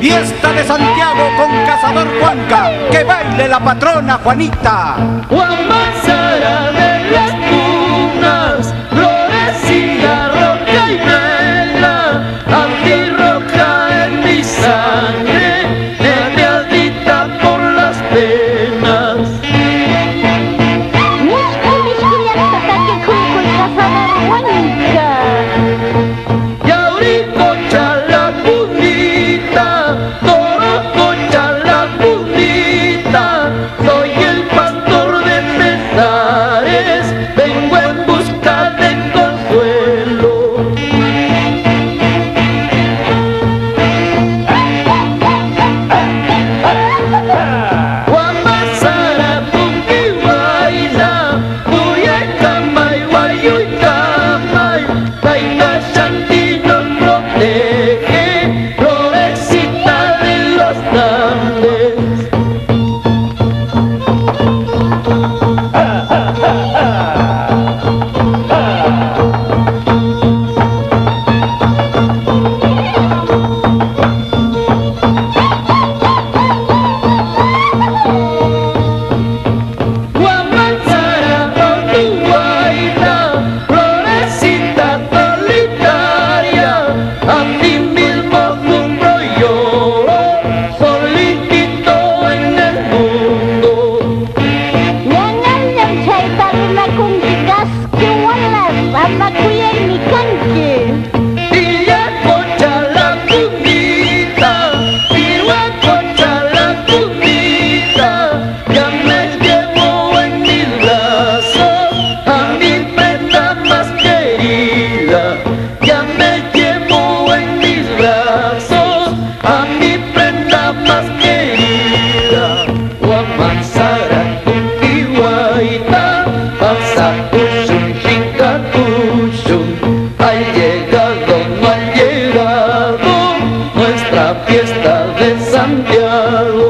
Fiesta de Santiago con Cazador Juanca, que baile la patrona Juanita. Juan Manzara de las punas, florecida, roja y bella, antirroja en mi sangre, negrita por las penas. Y ahorita la punita, torococha la punita, soy el pastor de pesares, vengo en busca de consuelo. Juan Manzara, punqui baila, Puyacamay, Guayuicamay, Taita Shanti nos protege, florecita de los Andes. Juan Manzara, por tu guaita, florecita solitaria, a ti mismo cumplo yo, solitito en el mundo. Y ya cocha la punita, cocha la punita, ya me llevo en mis brazos a mi prenda más querida, ya me llevo en mis brazos a mi prenda más querida. Juan Manzara, punqui guaita, pasa tushun, chinga tushun, ha llegado, no ha llegado nuestra fiesta de Santiago.